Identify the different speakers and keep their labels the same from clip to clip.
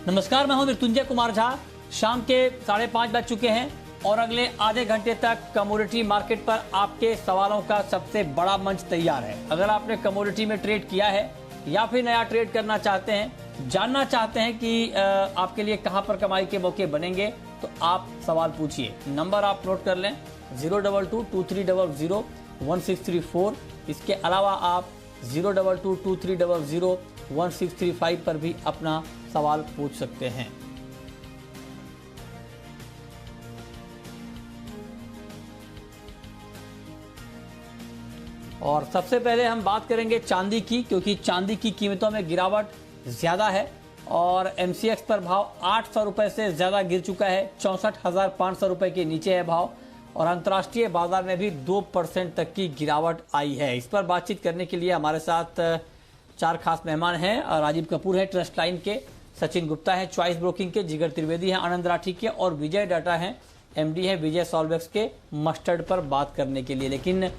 Speaker 1: नमस्कार, मैं हूं मृत्युंजय कुमार झा। शाम के 5:30 बज चुके हैं और अगले आधे घंटे तक कमोडिटी मार्केट पर आपके सवालों का सबसे बड़ा मंच तैयार है। अगर आपने कमोडिटी में ट्रेड किया है या फिर नया ट्रेड करना चाहते हैं, जानना चाहते हैं कि आपके लिए कहां पर कमाई के मौके बनेंगे, तो आप सवाल पूछिए। नंबर आप नोट कर लें 02223001634। इसके अलावा आप 02223001635 पर भी अपना सवाल पूछ सकते हैं। और सबसे पहले हम बात करेंगे चांदी की, क्योंकि चांदी की कीमतों में गिरावट ज्यादा है और एमसीएक्स पर भाव 800 रुपए से ज्यादा गिर चुका है। 64,500 रुपए के नीचे है भाव और अंतर्राष्ट्रीय बाजार में भी 2% तक की गिरावट आई है। इस पर बातचीत करने के लिए हमारे साथ 4 खास मेहमान हैं। राजीव कपूर है ट्रस्ट लाइन के, सचिन गुप्ता है चॉइस ब्रोकिंग के, जिगर त्रिवेदी हैं आनंद राठी के और विजय डाटा हैं एमडी है विजय सॉल्वेक्स के मस्टर्ड पर बात करने के लिए। लेकिन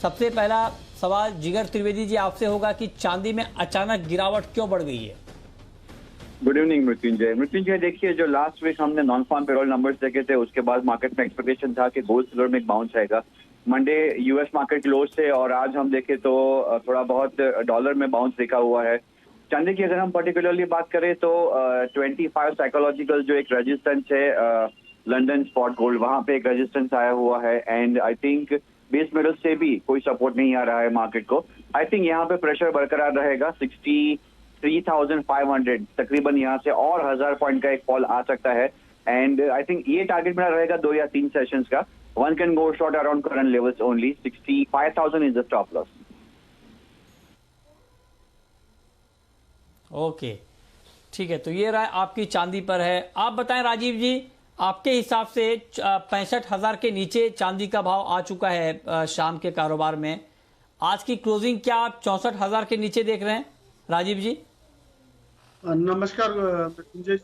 Speaker 1: सबसे पहला सवाल जिगर त्रिवेदी जी आपसे होगा कि चांदी में अचानक गिरावट क्यों बढ़ गई है?
Speaker 2: गुड इवनिंग मृत्युंजय, देखिए जो लास्ट वीक हमने नॉन फार्म पेरोल नंबर्स देखे थे, उसके बाद मार्केट में एक्सपेक्टेशन था कि गोल्ड सिल्वर में एक बाउंस आएगा। मंडे यूएस मार्केट क्लोज से और आज हम देखें तो थोड़ा बहुत डॉलर में बाउंस देखा हुआ है। चांदी की अगर हम पर्टिकुलरली बात करें तो 25 साइकोलॉजिकल जो एक रेजिस्टेंस है लंदन स्पॉट गोल्ड, वहां पे एक रेजिस्टेंस आया हुआ है and I think base metal से भी कोई सपोर्ट नहीं आ रहा है मार्केट को। आई थिंक यहाँ पे प्रेशर बरकरार रहेगा 63,500 तकरीबन, यहाँ से और 1000 पॉइंट का एक फॉल आ सकता है एंड आई थिंक ये टारगेट मेरा रहेगा 2 या 3 सेशंस का। One can go short around current levels only. 65,000 is the stop loss.
Speaker 1: Okay, ठीक है, तो ये राय आपकी चांदी पर है। आप बताएं राजीव जी, आपके हिसाब से 65,000 के नीचे चांदी का भाव आ चुका है शाम के कारोबार में। आज की क्लोजिंग क्या आप 64,000 के नीचे देख रहे हैं राजीव जी?
Speaker 3: नमस्कार मृत्युंजय।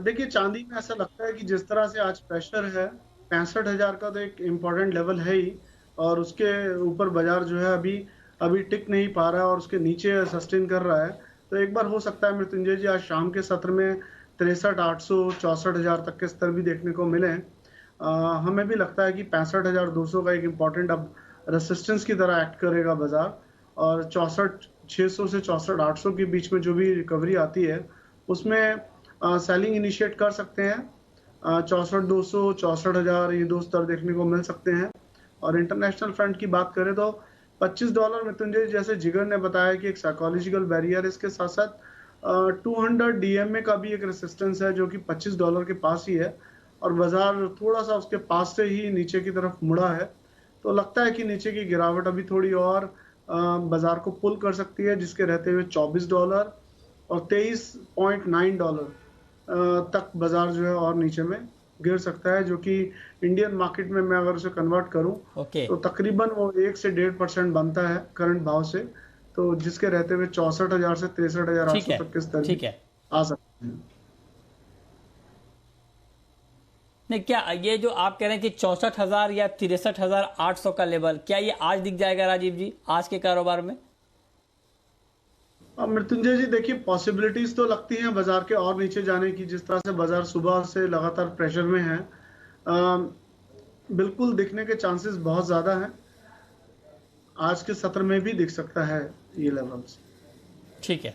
Speaker 3: देखिए चांदी में ऐसा लगता है कि जिस तरह से आज प्रेशर है 65,000 का तो एक इम्पोर्टेंट लेवल है ही और उसके ऊपर बाजार जो है अभी टिक नहीं पा रहा है और उसके नीचे सस्टेन कर रहा है। तो एक बार हो सकता है मृत्युंजय जी आज शाम के सत्र में 63,800 64,000 तक के स्तर भी देखने को मिले। हमें भी लगता है कि 65,200 का एक इम्पोर्टेंट अब रेसिस्टेंस की तरह एक्ट करेगा बाजार और 64,600 से 64,800 के बीच में जो भी रिकवरी आती है उसमें सेलिंग इनिशिएट कर सकते हैं। 64,200 64,000 ये 2 स्तर देखने को मिल सकते हैं। और इंटरनेशनल फ्रंट की बात करें तो $25 मृत्युंजय जैसे जिगर ने बताया कि एक साइकोलॉजिकल बैरियर, इसके साथ साथ 200 डीएमए का भी एक रेसिस्टेंस है जो कि $25 के पास ही है और बाजार थोड़ा सा उसके पास से ही नीचे की तरफ मुड़ा है। तो लगता है कि नीचे की गिरावट अभी थोड़ी और बाजार को पुल कर सकती है, जिसके रहते हुए $24 और $23.9 तक बाजार जो है और नीचे में गिर सकता है, जो कि इंडियन मार्केट में मैं अगर उसे कन्वर्ट करूं तो तकरीबन वो 1 से 1.5% बनता है करंट भाव से, तो जिसके रहते हुए 64,000 से 63,800 तक के स्तर आ सकते हैं।
Speaker 1: नहीं, क्या ये जो आप कह रहे हैं कि 64,000 या 63,800 का लेवल, क्या ये आज दिख जाएगा राजीव जी आज के कारोबार में?
Speaker 3: मृत्युंजय जी देखिए पॉसिबिलिटीज तो लगती हैं बाजार के और नीचे जाने की। जिस तरह से बाजार सुबह से लगातार प्रेशर में है, बिल्कुल दिखने के चांसेस बहुत ज्यादा हैं। आज के सत्र में भी दिख सकता है ये लेवल्स।
Speaker 1: ठीक है,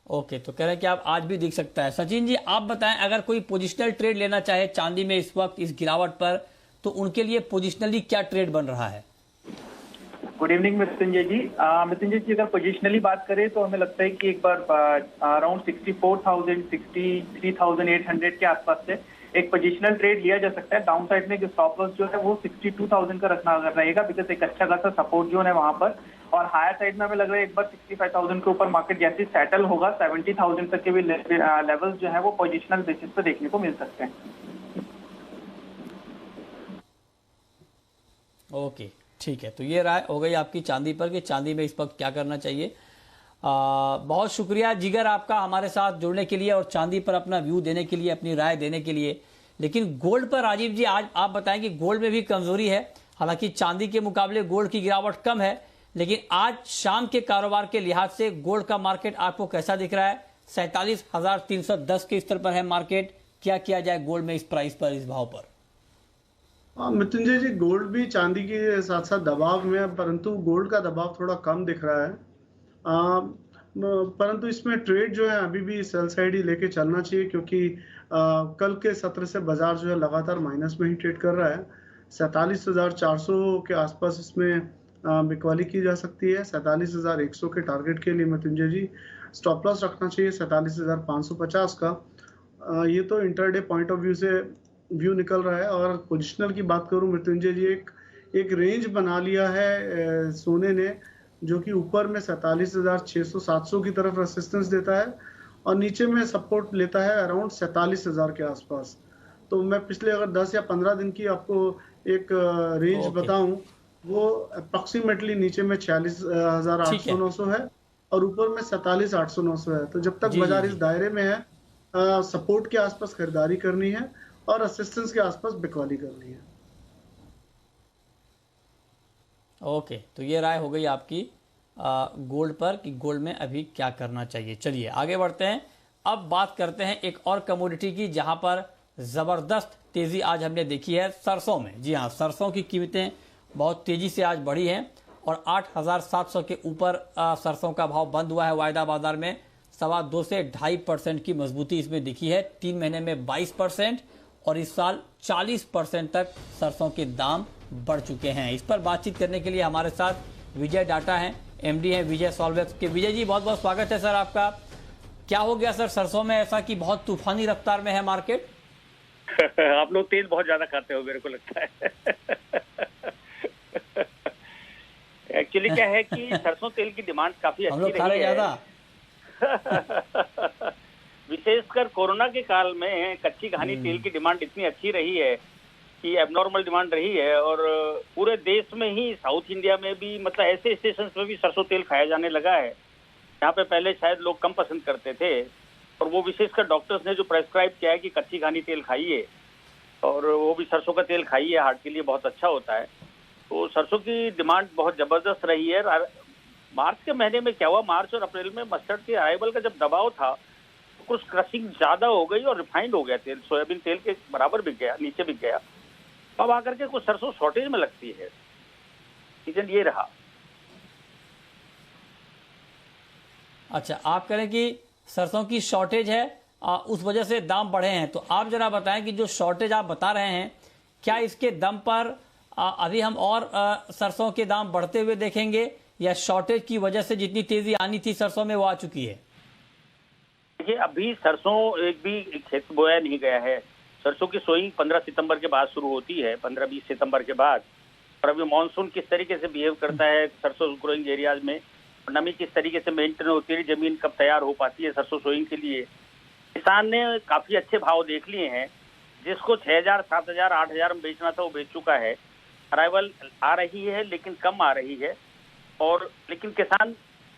Speaker 1: ओके, तो कह रहे हैं कि आप आज भी दिख सकता है। सचिन जी आप बताएं, अगर कोई पोजिशनल ट्रेड लेना चाहे चांदी में इस वक्त इस गिरावट पर, तो उनके लिए पोजिशनली क्या ट्रेड बन रहा है?
Speaker 4: गुड इवनिंग मृत्युंजय जी। अगर पोजिशनली बात करें तो हमें लगता है कि एक बार अराउंड 64,000 63,800 के आसपास से एक पोजिशनल ट्रेड लिया जा सकता है। डाउन साइड में जो स्टॉप लॉस जो है वो 62,000 का रखना रहेगा, बिकॉज एक अच्छा खासा सपोर्ट जोन है वहां पर। और हायर साइड में हमें लग रहा है एक बार 65,000 के ऊपर मार्केट जैसे सेटल होगा 70,000 तक के भी लेवल्स जो है वो पोजिशनल बेसिस पे देखने को मिल सकते हैं।
Speaker 1: ओके, ठीक है, तो ये राय हो गई आपकी चांदी पर कि चांदी में इस वक्त क्या करना चाहिए। बहुत शुक्रिया जिगर आपका हमारे साथ जुड़ने के लिए और चांदी पर अपना व्यू देने के लिए, अपनी राय देने के लिए। लेकिन गोल्ड पर राजीव जी आज आप बताएं कि गोल्ड में भी कमजोरी है। हालांकि चांदी के मुकाबले गोल्ड की गिरावट कम है, लेकिन आज शाम के कारोबार के लिहाज से गोल्ड का मार्केट आपको कैसा दिख रहा है? 47,310 के स्तर पर है मार्केट। क्या किया जाए गोल्ड में इस प्राइस पर, इस भाव पर?
Speaker 3: मृत्युंजय जी, गोल्ड भी चांदी के साथ साथ दबाव में है, परंतु गोल्ड का दबाव थोड़ा कम दिख रहा है। परंतु इसमें ट्रेड जो है अभी भी सेल साइड ही लेके चलना चाहिए, क्योंकि कल के सत्र से बाजार जो है लगातार माइनस में ही ट्रेड कर रहा है। 47,400 के आसपास इसमें बिकवाली की जा सकती है। 47,100 के टारगेट के लिए मृत्युंजय जी स्टॉप लॉस रखना चाहिए 47,550 का। ये तो इंटरडे पॉइंट ऑफ व्यू से व्यू निकल रहा है। और पोजिशनल की बात करूं मृत्युंजय जी, एक रेंज बना लिया है सोने ने, जो कि ऊपर में 47,600-700 की तरफ रेसिस्टेंस देता है और नीचे में सपोर्ट लेता है अराउंड 47,000 के आसपास। तो मैं पिछले अगर 10 या 15 दिन की आपको एक रेंज बताऊं, वो अप्रोक्सीमेटली नीचे में 46,800-900 है और ऊपर में 47,800-900 है। तो जब तक बाजार इस दायरे में है, सपोर्ट के आसपास खरीदारी करनी है और असिस्टेंस के आसपास बिकवाली करनी है।
Speaker 1: ओके, तो ये राय हो गई आपकी गोल्ड पर कि गोल्ड में अभी क्या करना चाहिए। चलिए आगे बढ़ते हैं। अब बात करते हैं एक और कमोडिटी की, जहां पर ज़बरदस्त तेज़ी आज हमने देखी है सरसों में। जी हाँ, सरसों की कीमतें बहुत तेज़ी से आज बढ़ी हैं और 8,700 के ऊपर सरसों का भाव बंद हुआ है वायदा बाजार में। 2.25 से 2.5% की मजबूती इसमें दिखी है। 3 महीने में 22% और इस साल 40% तक सरसों के दाम बढ़ चुके हैं। इस पर बातचीत करने के लिए हमारे साथ विजय डाटा हैं, एमडी हैं विजय सॉल्वेक्स के। विजय जी, बहुत बहुत स्वागत है सर आपका। क्या हो गया सर सरसों में ऐसा कि बहुत तूफानी रफ्तार में है मार्केट?
Speaker 5: आप लोग तेल बहुत ज्यादा खाते हो मेरे को लगता है। एक्चुअली क्या है कि सरसों तेल की डिमांड काफी अच्छी रही है। विशेषकर कोरोना के काल में कच्ची घानी तेल की डिमांड इतनी अच्छी रही है कि एबनॉर्मल डिमांड रही है। और पूरे देश में ही, साउथ इंडिया में भी, मतलब ऐसे स्टेशन पे भी सरसों तेल खाया जाने लगा है जहाँ पे पहले शायद लोग कम पसंद करते थे। और वो विशेषकर डॉक्टर्स ने जो प्रेस्क्राइब किया है कि कच्ची घानी तेल खाइए और वो भी सरसों का तेल खाइए, हार्ट के लिए बहुत अच्छा होता है। तो सरसों की डिमांड बहुत जबरदस्त रही है। मार्च के महीने में क्या हुआ, मार्च और अप्रैल में मस्टर्ड के अराइवल का जब दबाव था तो कुछ क्रशिंग ज्यादा हो गई और रिफाइंड हो गया तेल, सोयाबीन तेल के बराबर बिक गया, नीचे बिक गया। अब आकर के कुछ सरसों शॉर्टेज में लगती है। रीजन ये रहा।
Speaker 1: अच्छा, आप कह रहे हैं कि सरसों की शॉर्टेज है, उस वजह से दाम बढ़े हैं। तो आप जरा बताएं कि जो शॉर्टेज आप बता रहे हैं, क्या इसके दम पर अभी हम और सरसों के दाम बढ़ते हुए देखेंगे या शॉर्टेज की वजह से जितनी तेजी आनी थी सरसों में वो आ चुकी है?
Speaker 5: देखिए, अभी सरसों एक भी खेत बोया नहीं गया है। सरसों की सोइंग 15 सितंबर के बाद शुरू होती है, 15-20 सितंबर के बाद। और अभी मानसून किस तरीके से बिहेव करता है सरसों ग्रोइंग एरियाज में, नमी किस तरीके से मेंटेन होती है, जमीन कब तैयार हो पाती है सरसों सोइंग के लिए, किसान ने काफी अच्छे भाव देख लिए हैं। जिसको 6,000, 7,000, 8,000 में बेचना था वो बेच चुका है। अराइवल आ रही है लेकिन कम आ रही है। और लेकिन किसान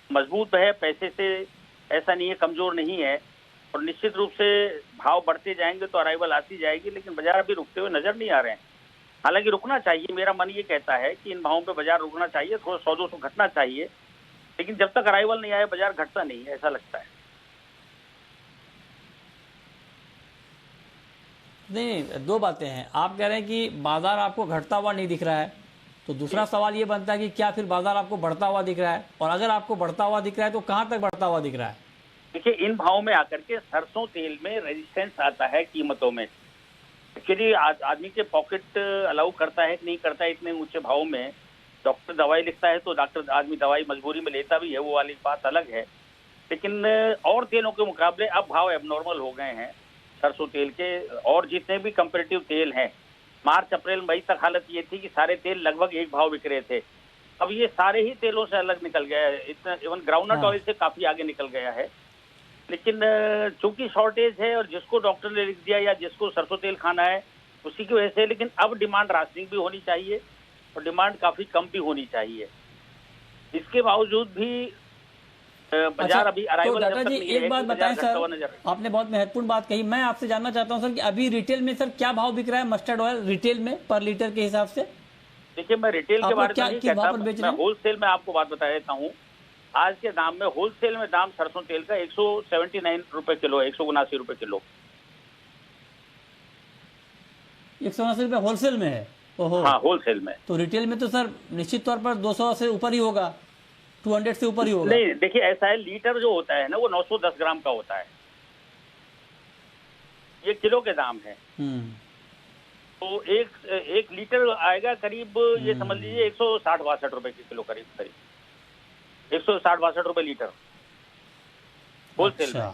Speaker 5: मजबूत है पैसे से, ऐसा नहीं है कमजोर नहीं है। और निश्चित रूप से भाव बढ़ते जाएंगे तो अराइवल आती जाएगी, लेकिन बाजार अभी रुकते हुए नजर नहीं आ रहे हैं। हालांकि रुकना चाहिए, मेरा मन ये कहता है कि इन भावों पे बाजार रुकना चाहिए, थोड़ा 100-200 घटना चाहिए। लेकिन जब तक अराइवल नहीं आए बाजार घटता नहीं है, ऐसा लगता है।
Speaker 1: नहीं, दो बातें हैं। आप कह रहे हैं कि बाजार आपको घटता हुआ नहीं दिख रहा है, तो दूसरा सवाल ये बनता है कि क्या फिर बाजार आपको बढ़ता हुआ दिख रहा है? और अगर आपको बढ़ता हुआ दिख रहा है तो कहां तक बढ़ता हुआ दिख रहा है?
Speaker 5: देखिए, इन भावों में आकर के सरसों तेल में रेजिस्टेंस आता है कीमतों में। एक्चुअली आदमी के पॉकेट अलाउ करता है कि नहीं करता है इतने ऊंचे भाव में। डॉक्टर दवाई लिखता है तो डॉक्टर आदमी दवाई मजबूरी में लेता भी है, वो वाली बात अलग है। लेकिन और तेलों के मुकाबले अब भाव एबनॉर्मल हो गए हैं सरसों तेल के। और जितने भी कंपेरेटिव तेल हैं, मार्च अप्रैल मई तक हालत ये थी कि सारे तेल लगभग एक भाव बिक रहे थे। अब ये सारे ही तेलों से अलग निकल गया है, इतना इवन ग्राउंडनट ऑयल से काफी आगे निकल गया है। लेकिन चूंकि शॉर्टेज है और जिसको डॉक्टर ने लिख दिया या जिसको सरसों तेल खाना है उसी की वजह से, लेकिन अब डिमांड राशनिंग भी होनी चाहिए और डिमांड काफी कम भी होनी चाहिए। इसके बावजूद भी बाजार अभी अराइवल
Speaker 1: तो डाटा जी एक बात बताएं सर, आपने बहुत महत्वपूर्ण बात कही। मैं आपसे जानना चाहता हूं सर कि अभी रिटेल में सर क्या भाव बिक रहा है मस्टर्ड ऑयल रिटेल में पर लीटर के हिसाब से?
Speaker 5: देखिए, मैं रिटेल के बारे में नहीं कहता, मैं होलसेल में आपको बात बता देता हूँ आज के दाम में, होलसेल में दाम सरसों तेल का 179 रुपए किलो है, 179 रुपए किलो।
Speaker 1: 179 रुपये होलसेल में है। ओहो।
Speaker 5: हाँ, होलसेल में।
Speaker 1: तो रिटेल में तो सर निश्चित तौर पर 200 से ऊपर ही होगा, 200 से ऊपर ही होगा।
Speaker 5: नहीं, देखिए ऐसा है, लीटर जो होता है ना वो 910 ग्राम का होता है, ये किलो के दाम है। तो एक लीटर आएगा करीब, ये समझ लीजिए 160-62 रुपए के किलो, करीब 160-62 रुपए लीटर होलसेल में।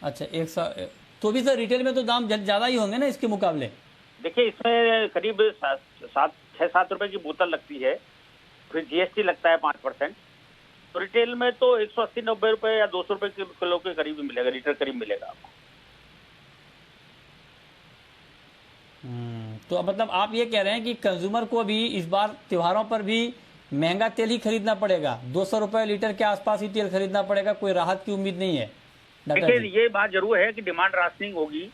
Speaker 1: अच्छा, 100। तो भी सर रिटेल में तो दाम ज्यादा ही होंगे ना इसके मुकाबले।
Speaker 5: देखिए इसमें करीब 6-7 रुपए की बोतल लगती है, फिर जीएसटी लगता है 5%। तो रिटेल में तो 180-90 रुपए या 200 रुपए किलो के करीब मिलेगा, लीटर करीब मिलेगा आपको।
Speaker 1: तो मतलब आप ये कह रहे हैं कि कंज्यूमर को भी इस बार त्योहारों पर भी महंगा तेल ही खरीदना पड़ेगा, 200 रुपए लीटर के आसपास ही तेल खरीदना पड़ेगा, कोई राहत की उम्मीद नहीं है।
Speaker 5: देखिए ये बात जरूर है कि डिमांड राशनिंग होगी।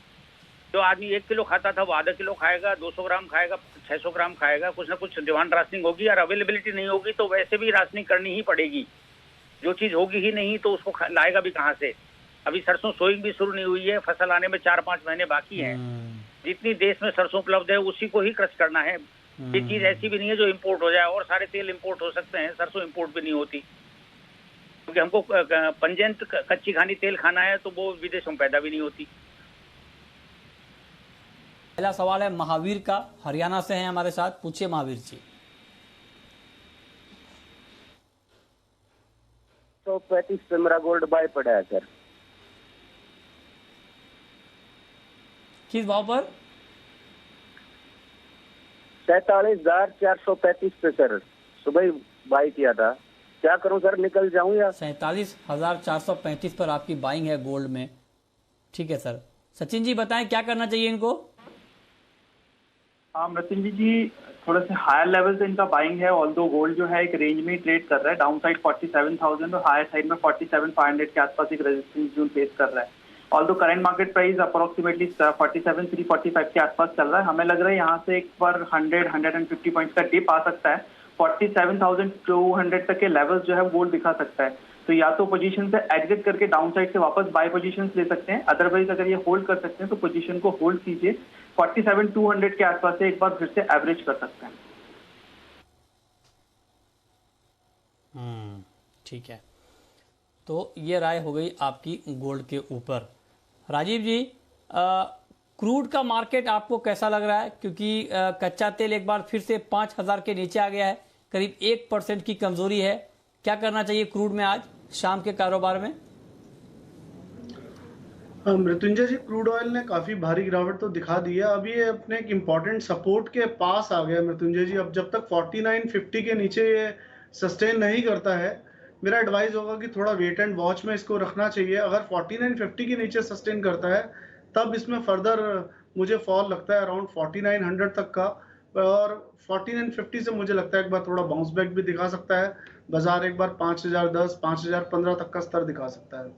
Speaker 5: जो आदमी 1 किलो खाता था वो आधा किलो खाएगा, 200 ग्राम खाएगा, 600 ग्राम खाएगा, कुछ ना कुछ डिमांड राशनिंग होगी। और अवेलेबिलिटी नहीं होगी तो वैसे भी राशनिंग करनी ही पड़ेगी। जो चीज होगी ही नहीं तो उसको लाएगा भी कहाँ से। अभी सरसों सोइंग भी शुरू नहीं हुई है, फसल आने में 4-5 महीने बाकी हैं। जितनी देश में सरसों उपलब्ध है उसी को ही क्रश करना है। ये चीज ऐसी भी नहीं है जो इम्पोर्ट हो जाए, और सारे तेल इम्पोर्ट हो सकते हैं, सरसों इम्पोर्ट भी नहीं होती। क्योंकि हमको पंजेंत कच्ची घानी तेल खाना है तो वो विदेशों में पैदा भी नहीं होती।
Speaker 1: पहला सवाल है महावीर का, हरियाणा से हैं हमारे साथ, पूछिए महावीर जी।
Speaker 6: 135 पे मेरा गोल्ड बाय पड़ा है सर।
Speaker 1: किस भाव पर?
Speaker 6: 47,435 पे सर, सुबह ही बाई किया था। क्या करूं सर, निकल जाऊं या?
Speaker 1: 47,435 पर आपकी बाइंग है गोल्ड में। ठीक है सर, सचिन जी बताएं क्या करना चाहिए इनको?
Speaker 4: हाँ मृत्युंजय जी, थोड़ा से हायर लेवल से इनका बाइंग है। ऑल्दो गोल्ड जो है एक रेंज में ट्रेड कर रहा है, डाउन साइड 47,000 और हायर साइड में 47,500 के आसपास एक रेजिस्टेंस जोन फेस कर रहा है। Although current market price approximately 47,345 के आसपास चल रहा है। हमें लग रहा है यहाँ से एक बार 100-150 पॉइंट्स का डिप आ सकता है। 47,200 तक के लेवल्स जो है गोल्ड दिखा सकता है। तो या तो पोजीशन से एग्जिट करके डाउन साइड से वापस बाय पोजीशंस ले सकते हैं, अदरवाइज अगर ये होल्ड कर सकते हैं तो पोजीशन को होल्ड कीजिए। 47,200 के आसपास से एक बार फिर से एवरेज कर सकते हैं।
Speaker 1: ठीक है, तो ये राय हो गई आपकी गोल्ड के ऊपर। राजीव जी, क्रूड का मार्केट आपको कैसा लग रहा है? क्योंकि कच्चा तेल एक बार फिर से 5,000 के नीचे आ गया है, करीब 1% की कमजोरी है। क्या करना चाहिए क्रूड में आज शाम के कारोबार में?
Speaker 3: मृत्युंजय जी, क्रूड ऑयल ने काफी भारी गिरावट तो दिखा दी है। अभी ये अपने एक इम्पोर्टेंट सपोर्ट के पास आ गया मृत्युंजय जी। अब जब तक 49.50 के नीचे ये सस्टेन नहीं करता है, मेरा एडवाइस होगा कि थोड़ा वेट एंड वॉच में इसको रखना चाहिए। अगर 49.50 के नीचे सस्टेन करता है तब इसमें फर्दर मुझे फॉल लगता है अराउंड 4900 तक का, और 49.50 से मुझे लगता है एक बार थोड़ा बाउंस बैक भी दिखा सकता है। बाजार एक बार 5,010, 5,015 तक का स्तर दिखा सकता है।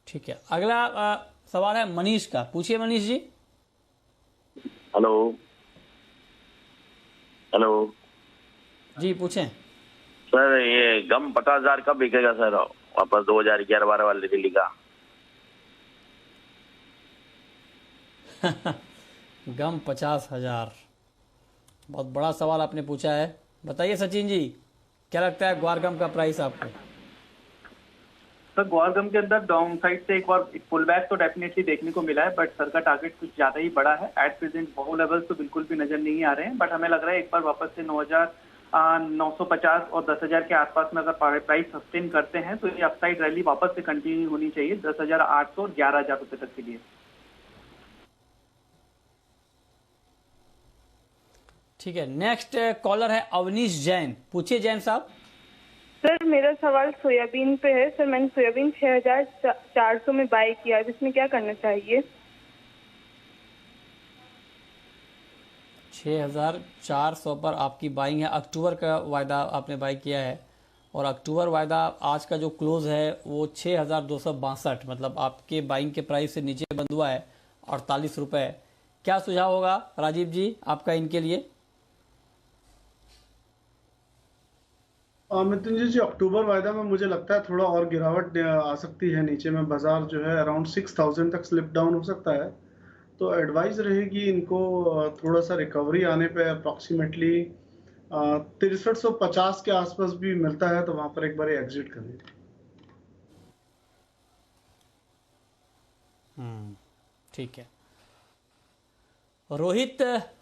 Speaker 1: ठीक है, अगला सवाल है मनीष का, पूछिए मनीष जी।
Speaker 6: हेलो हेलो
Speaker 1: जी पूछें।
Speaker 6: सर, ये गम 50,000 कब बिकेगा सर वापस 2011-12 वाले दिल्ली का?
Speaker 1: गम 50,000, बहुत बड़ा सवाल आपने पूछा है। बताइए सचिन जी, क्या लगता है ग्वार गम का प्राइस आपको?
Speaker 4: सर ग्वार गम के अंदर डाउन साइड से एक बार पुल बैक तो डेफिनेटली देखने को मिला है, बट सर का टारगेट कुछ ज्यादा ही बड़ा है। एट प्रेजेंट वो लेवल्स तो बिल्कुल भी नजर नहीं आ रहे हैं, बट हमें लग रहा है एक बार वापस से 9,950 और 10,000 के आसपास में अगर प्राइस सस्टेन करते हैं तो ये अपसाइड रैली वापस से कंटिन्यू होनी चाहिए 10,800 और 11,000 रुपए तक के लिए।
Speaker 1: ठीक है, नेक्स्ट कॉलर है अवनीश जैन, पूछिए जैन साहब।
Speaker 7: सर मेरा सवाल सोयाबीन पे है। सर मैंने सोयाबीन 6,400 में बाय किया है, इसमें क्या करना चाहिए?
Speaker 1: 6,400 पर आपकी बाइंग है। अक्टूबर का वायदा आपने बाई किया है, और अक्टूबर वायदा आज का जो क्लोज है वो 6,262, मतलब आपके बाइंग के प्राइस से नीचे बंद हुआ है 48 रुपये। क्या सुझाव होगा राजीव जी आपका इनके लिए?
Speaker 3: मृत्युंजय जी, अक्टूबर वायदा में मुझे लगता है थोड़ा और गिरावट आ सकती है नीचे में। बाजार जो है अराउंड 6000 तक स्लिप डाउन हो सकता है। तो एडवाइस रहेगी इनको थोड़ा सा रिकवरी आने पे अप्रॉक्सीमेटली 6350 के आसपास भी मिलता है तो वहां पर एक बार एग्जिट करें।
Speaker 1: ठीक है। रोहित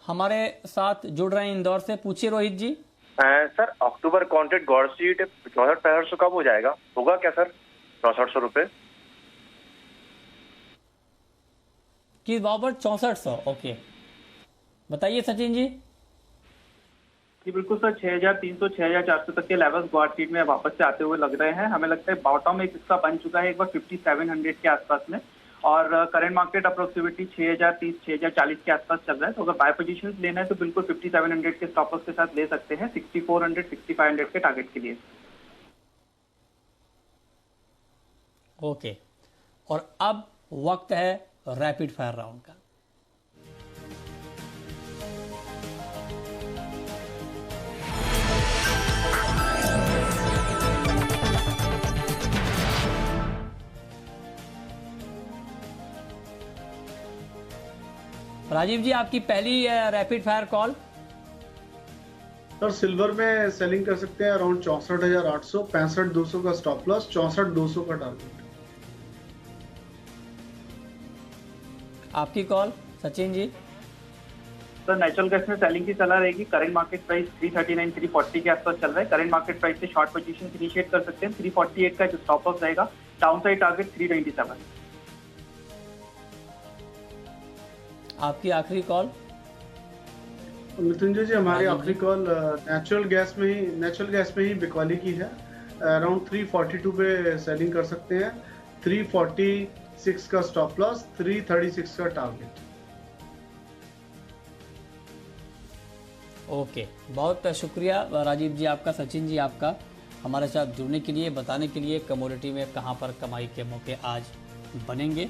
Speaker 1: हमारे साथ जुड़ रहे हैं इंदौर से। पूछिए रोहित जी।
Speaker 8: सर, अक्टूबर कॉन्ट्रैक्ट गॉड सीट 64-65 कब हो जाएगा? होगा क्या सर 6400 रुपये?
Speaker 1: किस भाव पर? 6400। ओके, बताइए सचिन जी।
Speaker 4: जी बिल्कुल सर, 6300 6400 तक के लेवल्स गॉड सीट में वापस से आते हुए लग रहे हैं। हमें लगता है बॉटम एक इसका बन चुका है एक बार 5700 के आसपास में, और करंट मार्केट अप्रोक्सीमेटली 6030 6040 के आसपास चल रहा है। तो अगर बाय पोजीशन लेना है तो बिल्कुल 5700 के स्टॉप लॉस के साथ ले सकते हैं 6400 6500 के टारगेट के लिए।
Speaker 1: ओके, और अब वक्त है रैपिड फायर राउंड का। राजीव जी, आपकी पहली rapid fire call.
Speaker 3: Sir, silver में सेलिंग कर सकते हैं अराउंड 64,800, 65,200 का स्टॉप लॉस, 64,200 का टारगेट।
Speaker 1: आपकी call Sachin ji.
Speaker 4: Sir, natural gas में सेलिंग की सलाह रहेगी। करंट मार्केट प्राइस 339 340 के आसपास चल रहा है। करंट मार्केट प्राइस से शॉर्ट पोजीशन इनिशिएट कर सकते हैं। 348 का जो स्टॉप लॉस रहेगा, डाउन साइड टारगेट 327।
Speaker 1: आपकी आखिरी कॉल।
Speaker 3: मृत्युंजय जी, हमारी आखिरी कॉल नेचुरल गैस में ही बिकवाली की है। अराउंड 342 पे सेलिंग कर सकते हैं, 346 का स्टॉप लॉस, 336 का टारगेट।
Speaker 1: ओके, बहुत शुक्रिया राजीव जी आपका, सचिन जी आपका, हमारे साथ जुड़ने के लिए, बताने के लिए कमोडिटी में कहां पर कमाई के मौके आज बनेंगे।